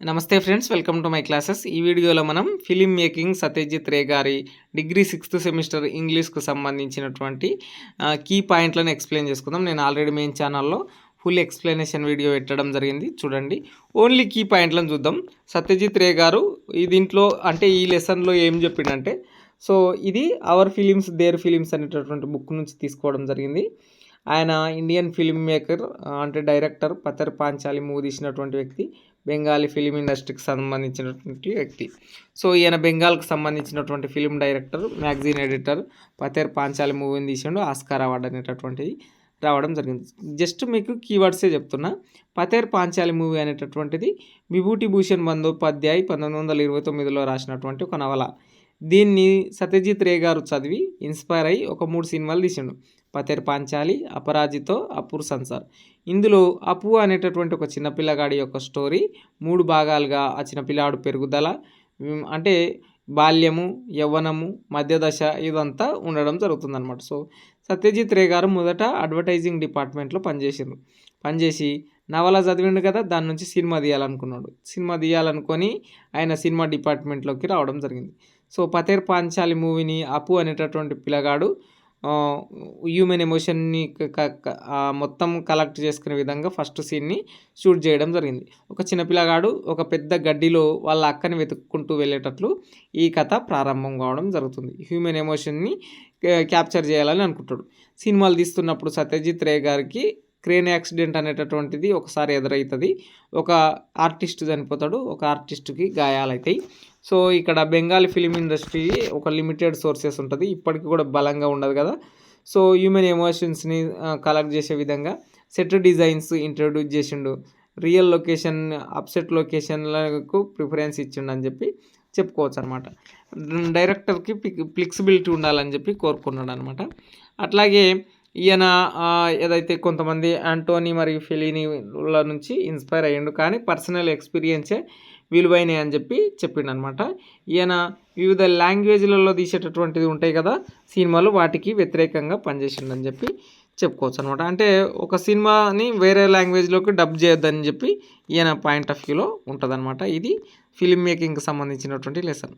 నమస్తే friends, welcome to my classes. ఈ వీడియోలో మనం ఫిలిం మేకింగ్ సత్యజిత్ రే గారి డిగ్రీ 6th సెమిస్టర్ ఇంగ్లీష్కు సంబంధించినటువంటి కీ పాయింట్లను ఎక్స్ప్లెయిన్ చేసుకుందాం. నేను ఆల్రెడీ మెయిన్ ఛానల్లో ఫుల్ ఎక్స్ప్లెనేషన్ వీడియో పెట్టడం జరిగింది, చూడండి. ఓన్లీ కీ పాయింట్లను చూద్దాం. సత్యజిత్ రే గారు దీంట్లో అంటే ఈ లెసన్లో ఏం చెప్పిండంటే, సో ఇది అవర్ ఫిలిమ్స్ దేర్ ఫిలిమ్స్ అనేటటువంటి బుక్ నుంచి తీసుకోవడం జరిగింది. ఆయన ఇండియన్ ఫిల్మ్ మేకర్, అంటే డైరెక్టర్, పతర్ పాంచాలి మూవీ తీసినటువంటి వ్యక్తి, బెంగాలీ ఫిలిం ఇండస్ట్రీకి సంబంధించినటువంటి వ్యక్తి. సో ఈయన బెంగాల్కి సంబంధించినటువంటి film director, magazine editor, Pather Panchali మూవీని తీసిండు. ఆస్కార్ అవార్డు అనేటటువంటిది రావడం జరిగింది. జస్ట్ మీకు కీవర్డ్సే చెప్తున్నా. పతర్ పాంచాలి మూవీ అనేటటువంటిది విభూతి భూషణ్ బందోపాధ్యాయ్ 1929లో రాసినటువంటి ఒక నవల. దీన్ని సత్యజిత్ రే గారు చదివి ఇన్స్పైర్ అయ్యి ఒక 3 సినిమాలు తీసిండు. పతర్ పాంచాలి, అపరాజితో, అపూర్ సంసార్. ఇందులో అపు అనేటటువంటి ఒక చిన్నపిల్లగాడి యొక్క స్టోరీ 3 భాగాలుగా, ఆ చిన్నపిల్లాడు పెరుగుదల, అంటే బాల్యము, యవ్వనము, మధ్యదశ, ఇదంతా ఉండడం జరుగుతుందన్నమాట. సో సత్యజిత్ రే గారు మొదట అడ్వర్టైజింగ్ డిపార్ట్మెంట్లో పనిచేసి నవల చదివిండు కదా, దాని నుంచి సినిమా తీయాలనుకున్నాడు. సినిమా తీయాలనుకొని ఆయన సినిమా డిపార్ట్మెంట్లోకి రావడం జరిగింది. సో పతర్ పాంచాలి మూవీని అపు అనేటటువంటి పిల్లగాడు హ్యూమన్ ఎమోషన్ని మొత్తం కలెక్ట్ చేసుకునే విధంగా ఫస్ట్ సీన్ని షూట్ చేయడం జరిగింది. ఒక చిన్నపిల్లగాడు ఒక పెద్ద గడ్డిలో వాళ్ళ అక్కని వెతుక్కుంటూ వెళ్ళేటట్లు ఈ కథ ప్రారంభం కావడం జరుగుతుంది. హ్యూమన్ ఎమోషన్ని క్యాప్చర్ చేయాలని అనుకుంటాడు. సినిమాలు తీస్తున్నప్పుడు సత్యజిత్ రే గారికి క్రేన్ యాక్సిడెంట్ అనేటటువంటిది ఒకసారి ఎదురవుతుంది. ఒక ఆర్టిస్ట్ చనిపోతాడు, ఒక ఆర్టిస్ట్కి గాయాలవుతాయి. సో ఇక్కడ బెంగాలీ ఫిలిం ఇండస్ట్రీ ఒక లిమిటెడ్ సోర్సెస్ ఉంటుంది, ఇప్పటికీ కూడా బలంగా ఉండదు కదా. సో హ్యూమన్ ఎమోషన్స్ని కలెక్ట్ చేసే విధంగా సెట్ డిజైన్స్ ఇంట్రడ్యూస్ చేసిండు. రియల్ లొకేషన్, అప్సెట్ లొకేషన్లకు ప్రిఫరెన్స్ ఇచ్చిండు అని చెప్పి చెప్పుకోవచ్చు అనమాట. డైరెక్టర్కి ఫ్లెక్సిబిలిటీ ఉండాలని చెప్పి కోరుకున్నాడు అనమాట. అట్లాగే ఈయన ఏదైతే కొంతమంది యాంటోనీ మరియు ఫెలినీల నుంచి ఇన్స్పైర్ అయ్యిండు, కానీ పర్సనల్ ఎక్స్పీరియన్సే విలువైనవి అని చెప్పి చెప్పిండు అనమాట. ఈయన వివిధ లాంగ్వేజ్లలో తీసేటటువంటిది ఉంటాయి కదా సినిమాలు, వాటికి వ్యతిరేకంగా పనిచేసిండు అని చెప్పి చెప్పుకోవచ్చు అనమాట. అంటే ఒక సినిమాని వేరే లాంగ్వేజ్లోకి డబ్ చేయొద్దని చెప్పి ఈయన పాయింట్ ఆఫ్ వ్యూలో ఉంటుంది అనమాట. ఇది ఫిలిం మేకింగ్కి సంబంధించినటువంటి లెసన్.